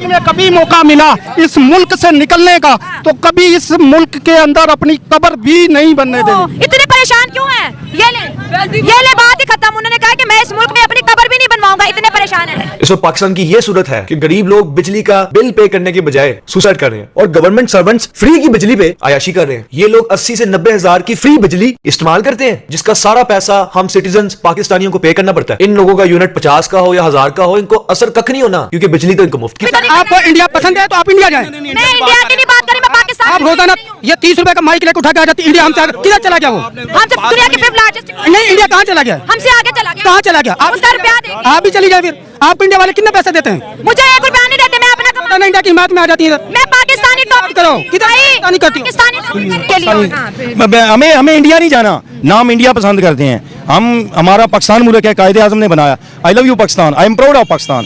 में कभी मौका मिला इस मुल्क से निकलने का तो कभी इस मुल्क के अंदर अपनी कब्र भी नहीं बनने देंगे। इतने परेशान क्यों हैं? ये ले बात ही खत्म। उन्होंने कहा कि मैं इस मुल्क में अपनी कब्र भी नहीं बनवाऊंगा, इतने परेशान हैं। इस वक्त पाकिस्तान की ये सूरत है कि गरीब लोग बिजली का बिल पे करने के बजाय सुसाइड कर रहे हैं और गवर्नमेंट सर्वेंट्स फ्री की बिजली पे अयाशी कर रहे हैं। ये लोग 80 से 90 हजार की फ्री बिजली इस्तेमाल करते हैं, जिसका सारा पैसा हम सिटीजन पाकिस्तानियों को पे करना पड़ता है। इन लोगों का यूनिट 50 का हो या 1000 का हो, इनको असर कख नहीं होना, क्योंकि बिजली तो इनको मुफ्त की। आपको इंडिया पसंद है तो आप इंडिया जाएं। मैं इंडिया की नहीं बात करी, मैं पाकिस्तान। आप रोजाना ये 30 रुपए का माइक लेकर उठा के आ जाती इंडिया। हमसे किधर चला गया वो? हमसे दुनिया के 5th लार्जेस्ट। नहीं, इंडिया कहाँ चला गया? हमसे आगे चला गया। कहाँ चला गया? आप भी चली जाए फिर। आप इंडिया वाले कितने पैसे देते हैं? मुझे 1 रुपया नहीं देते, मैं अपना कमाता। इंडिया की हिमायत में आ जाती है। मैं पाकिस्तानी टॉप करो किधर पाकिस्तानी करती हो? हमें इंडिया नहीं जाना, नाम इंडिया पसंद करते हैं हम। हमारा पाकिस्तान मुल्क है, कायदे आज़म ने बनाया। I love you Pakistan, I am proud of Pakistan.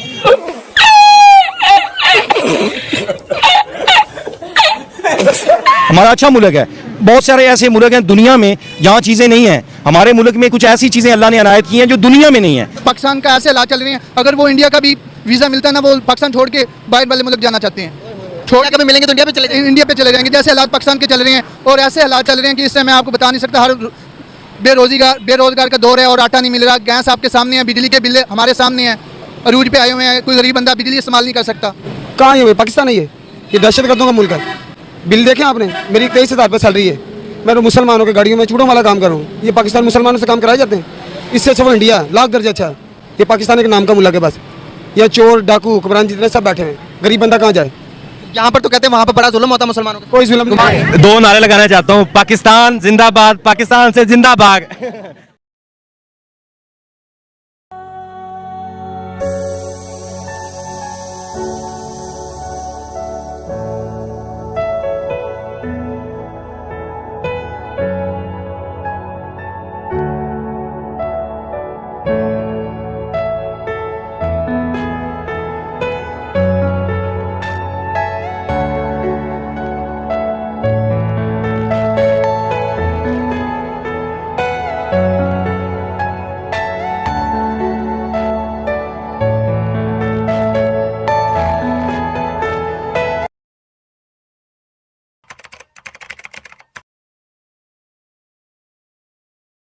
हमारा अच्छा मुल्क है। बहुत सारे ऐसे मुल्क हैं दुनिया में जहाँ चीजें नहीं है। हमारे मुल्क में कुछ ऐसी चीजें अल्लाह ने अनायत की हैं जो दुनिया में नहीं है। पाकिस्तान का ऐसे हालात चल रहे हैं, अगर वो इंडिया का भी वीजा मिलता है ना, वो पाकिस्तान छोड़ के बाहर वाले मुल्क जाना चाहते हैं। छोड़ के मिलेंगे तो इंडिया पे चले जाएंगे। जैसे हालात पाकिस्तान के चल रहे हैं और ऐसे हालात चल रहे हैं कि इससे मैं आपको बता नहीं सकता। हर बेरोजगार का दौर है और आटा नहीं मिल रहा। गैस आपके सामने है, बिजली के बिल हमारे सामने है, अरूज पे आए हुए हैं। कोई गरीब बंदा बिजली इस्तेमाल नहीं कर सकता। कहाँ है? पाकिस्तान है ये दहशतगर्दों का मुल्क है। बिल देखें आपने, मेरी 23,000 रुपये सैलरी है। मैं तो मुसलमानों की गाड़ियों में चूड़ों वाला काम कर रहा हूँ। ये पाकिस्तान मुसलमानों से काम कराए जाते हैं। इससे अच्छा वो इंडिया लाख दर्जा अच्छा है। ये पाकिस्तान के नाम का मुल्क है बस। या चोर डाकू हुक्मरान जितने सब बैठे हैं, गरीब बंदा कहाँ जाए? यहाँ पर तो कहते हैं वहाँ पर बड़ा जुल्म होता है मुसलमानों का। कोई जुल्म नहीं। 2 नारे लगाना चाहता हूँ, पाकिस्तान जिंदाबाद, पाकिस्तान से जिंदाबाद।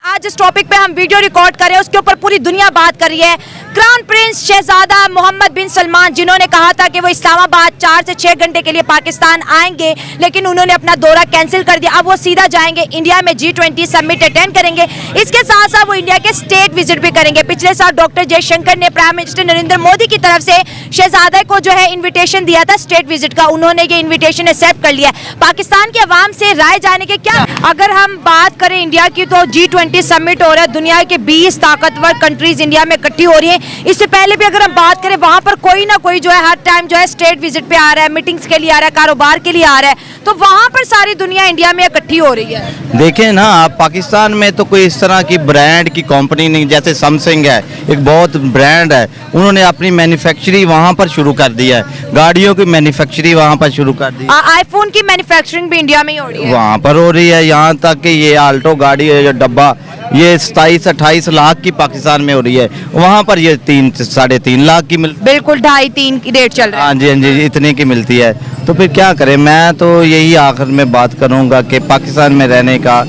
आज जिस टॉपिक पे हम वीडियो रिकॉर्ड कर रहे हैं उसके ऊपर पूरी दुनिया बात कर रही है। क्राउन प्रिंस शहजादा मोहम्मद बिन सलमान, जिन्होंने कहा था कि वो इस्लामाबाद 4 से 6 घंटे के लिए पाकिस्तान आएंगे, लेकिन उन्होंने अपना दौरा कैंसिल कर दिया। अब वो सीधा जाएंगे इंडिया में G20 समिट अटेंड करेंगे। इसके साथ साथ वो इंडिया के स्टेट विजिट भी करेंगे। पिछले साल डॉक्टर जयशंकर ने प्राइम मिनिस्टर नरेंद्र मोदी की तरफ से शहजादा को जो है इन्विटेशन दिया था स्टेट विजिट का। उन्होंने ये इन्विटेशन एक्सेप्ट कर लिया। पाकिस्तान के अवाम से राय जाने के क्या, अगर हम बात करें इंडिया की तो G20 समिट हो रहा है। दुनिया के 20 ताकतवर कंट्रीज इंडिया में इकट्ठी हो रही है। इससे पहले भी अगर हम बात करें, वहां पर कोई ना कोई जो है हर टाइम जो है स्टेट विजिट पे आ रहा है, मीटिंग्स के लिए आ रहा है, कारोबार के लिए आ रहा है। तो वहां पर सारी दुनिया इंडिया में इकट्ठी हो रही है। देखें ना आप, पाकिस्तान में तो कोई इस तरह की ब्रांड की कंपनी नहीं, जैसे सैमसंग है एक बहुत ब्रांड है, उन्होंने अपनी मैन्युफैक्चरिंग वहां पर शुरू कर दिया है। गाड़ियों की मैन्युफैक्चरिंग वहां पर शुरू कर दी। आईफोन की मैन्युफैक्चरिंग भी इंडिया में ही हो रही है। वहाँ पर हो रही है। यहाँ तक कि ये आल्टो गाड़ी है, ये डब्बा, ये 27-28 लाख की पाकिस्तान में हो रही है। वहाँ पर ये 3 से 3.5 लाख की मिलती है। बिल्कुल 2.5-3 की रेट चल रहा है। हाँ जी, हाँ जी, इतने की मिलती है। तो फिर क्या करें? मैं तो यही आखिर में बात करूँगा कि पाकिस्तान में रहने का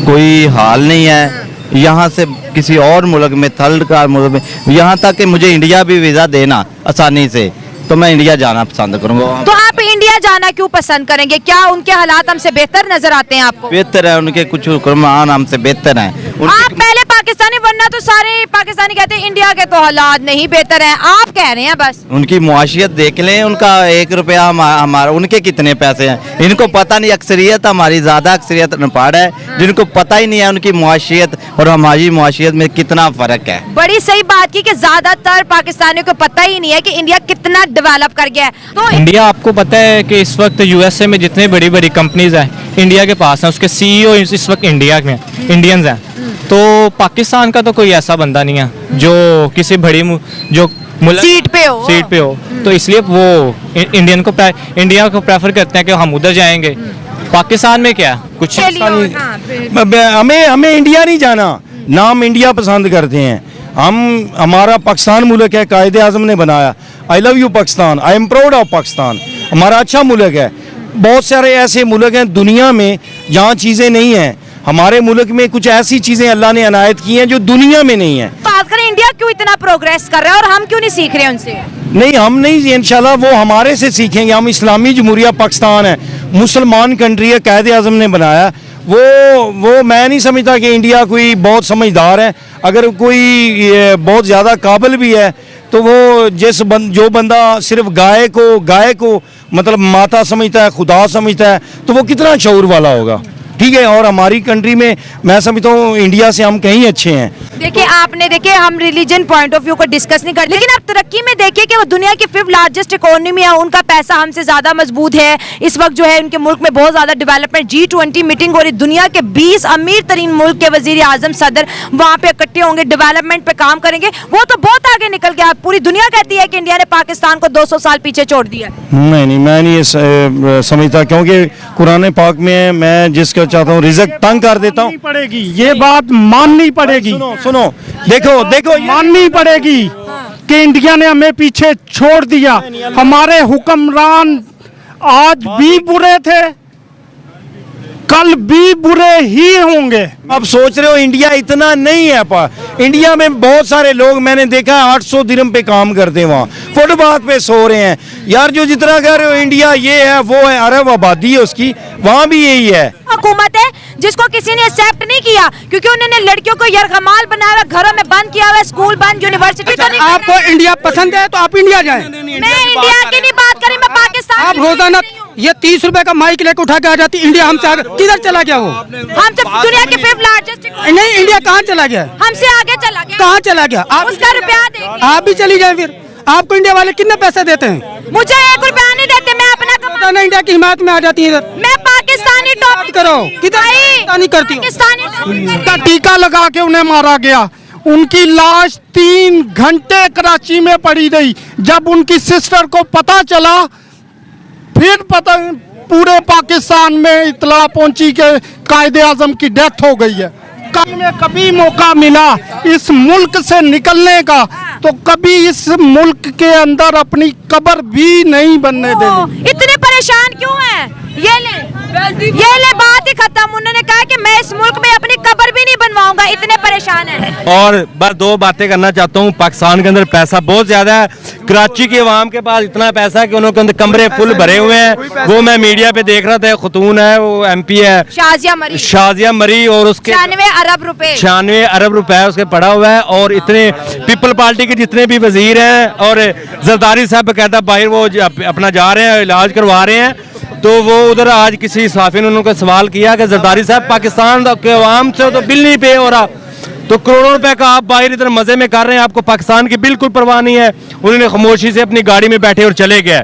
कोई हाल नहीं है। यहाँ से किसी और मुल्क में, थर्ड का मुल्क में, यहाँ तक कि मुझे इंडिया भी वीज़ा देना आसानी से, तो मैं इंडिया जाना पसंद करूँगा। तो आप इंडिया जाना क्यों पसंद करेंगे? क्या उनके हालात हमसे बेहतर नजर आते हैं आपको? बेहतर है, उनके कुछ हुक्मरान हमसे बेहतर हैं। आप पहले पाकिस्तानी, वरना तो सारे पाकिस्तानी कहते हैं इंडिया के तो हालात नहीं बेहतर हैं, आप कह रहे हैं बस। उनकी मुआशियत देख लें, उनका 1 रुपया हमारा, उनके कितने पैसे हैं इनको पता नहीं। अक्सरियत हमारी ज़्यादा अक्सरियत अनपढ़ है, जिनको पता ही नहीं है उनकी मुआशियत और हमारी मुआशियत में कितना फ़र्क है। बड़ी सही बात की कि ज़्यादातर पाकिस्तानियों को पता ही नहीं है कि इंडिया कितना डेवलप कर गया है। तो इंडिया, आपको पता है कि इस वक्त यूएसए में जितने बड़ी बड़ी कंपनीज हैं इंडिया के पास हैं, उसके सीईओ इस वक्त इंडिया में इंडियंस हैं। तो पाकिस्तान का तो कोई ऐसा बंदा नहीं है जो किसी बड़ी जो सीट पे हो। तो इसलिए वो इंडिया को प्रेफर करते हैं कि हम उधर जाएंगे। पाकिस्तान में क्या कुछ हमें इंडिया नहीं जाना, नाम इंडिया पसंद करते हैं हमारा पाकिस्तान मुल्क है, कायदे आज़म ने बनाया। I love you Pakistan, I am proud of Pakistan. हमारा अच्छा मुल्क है। बहुत सारे ऐसे मुल्क हैं दुनिया में जहाँ चीज़ें नहीं हैं। हमारे मुल्क में कुछ ऐसी चीज़ें अल्लाह ने अनायत की हैं जो दुनिया में नहीं है। बात करें इंडिया क्यों इतना प्रोग्रेस कर रहा है और हम क्यों नहीं सीख रहे हैं उनसे? नहीं, हम नहीं, इंशाल्लाह वो हमारे से सीखेंगे। हम इस्लामी जमहूरिया पाकिस्तान है, मुसलमान कंट्री है, कायदे आज़म ने बनाया। वो मैं नहीं समझता कि इंडिया कोई बहुत समझदार है। अगर कोई बहुत ज़्यादा काबिल भी है तो वो जो बंदा सिर्फ गाय को मतलब माता समझता है, खुदा समझता है, तो वो कितना शऊर वाला होगा। ठीक है, और हमारी कंट्री में मैं समझता हूँ इंडिया से हम कहीं अच्छे हैं। देखिए हम रिलीजन पॉइंट ऑफ व्यू को डिस्कस नहीं कर, लेकिन आप तरक्की में देखिए कि वो दुनिया की 5th लार्जेस्ट इकोनॉमी है, उनका पैसा हमसे ज्यादा मजबूत है। इस वक्त जो है उनके मुल्क में बहुत ज्यादा डेवलपमेंट, G20 मीटिंग हो रही, दुनिया के 20 अमीर तरीन मुल्क के वजीर आजम सदर वहाँ पे इकट्ठे होंगे, डेवलपमेंट पे काम करेंगे। वो तो बहुत आगे निकल गया। पूरी दुनिया कहती है कि इंडिया ने पाकिस्तान को 200 साल पीछे छोड़ दिया। नहीं, मैं नहीं ये समझता, क्योंकि कुरान पाक में मैं जिसका चाहता हूँ रिज़्क तंग कर देता हूँ। पड़ेगी ये बात माननी पड़ेगी। सुनो देखो माननी पड़ेगी कि इंडिया ने हमें पीछे छोड़ दिया। हमारे हुक्मरान आज भी बुरे थे, कल भी बुरे ही होंगे। अब सोच रहे हो इंडिया इतना नहीं है। इंडिया में बहुत सारे लोग मैंने देखा है 800 दिरहम पे काम करते हैं, वहाँ फुटपाथ पे सो रहे हैं। यार जो जितना कह रहे हो इंडिया ये है वो है, अरब आबादी है उसकी, वहाँ भी यही है। हुकूमत है जिसको किसी ने एक्सेप्ट नहीं किया, क्योंकि उन्होंने लड़कियों को यरगमाल बनाया हुआ, घरों में बंद किया हुआ, स्कूल बंद, यूनिवर्सिटी तो नहीं। आपको इंडिया पसंद है तो आप इंडिया जाएं। मैं इंडिया की नहीं बात करी, मैं पाकिस्तान आप रोजाना ये 30 रुपए का माइक लेकर उठा के आ जाती इंडिया। हमसे किधर चला गया वो? हमसे दुनिया के 5th लार्जेस्ट नहीं, इंडिया कहाँ चला गया? हमसे आगे चला गया। कहाँ चला गया? उसका रुपया देंगे। आप भी चली जाए फिर। आपको इंडिया वाले कितने पैसे देते हैं? मुझे 1 रुपया नहीं देते, मैं अपना रोजाना इंडिया की हिमायत में आ जाती है इधर। मैं पाकिस्तानी टॉप करो, किधर पाकिस्तानी करती हो? पाकिस्तानी का टीका लगा के उन्हें मारा गया। उनकी लाश 3 घंटे कराची में पड़ी रही। जब उनकी सिस्टर को पता चला, फिर पता पूरे पाकिस्तान में इतला पहुंची कि कायदे आजम की डेथ हो गई है। कल में कभी मौका मिला इस मुल्क से निकलने का तो कभी इस मुल्क के अंदर अपनी कब्र भी नहीं बनने देनी। इतने परेशान क्यों हैं? ये ले बात ही खत्म। उन्होंने कहा कि मैं इस मुल्क में अपनी कब्र भी नहीं बनवाऊंगा, इतने परेशान हैं। और बस 2 बातें करना चाहता हूँ। पाकिस्तान के अंदर पैसा बहुत ज्यादा है। कराची के अवाम के पास इतना पैसा है कि उनके अंदर कमरे फुल भरे हुए हैं। वो मैं मीडिया पे देख रहा था, खतून है, वो MP है शाजिया मरी, और उसके 96 अरब रुपए उसके पड़ा हुआ है। और इतने पीपल पार्टी के जितने भी वजीर हैं, और जरदारी साहब कहता बाहर वो अपना जा रहे हैं, इलाज करवा रहे हैं। तो वो उधर आज किसी साफी ने उनको सवाल किया कि जरदारी साहब पाकिस्तान के अवाम से तो बिल नहीं पे हो रहा, तो करोड़ों रुपए का आप बाहर इधर मजे में कर रहे हैं, आपको पाकिस्तान की बिल्कुल परवाह नहीं है। उन्होंने खामोशी से अपनी गाड़ी में बैठे और चले गए।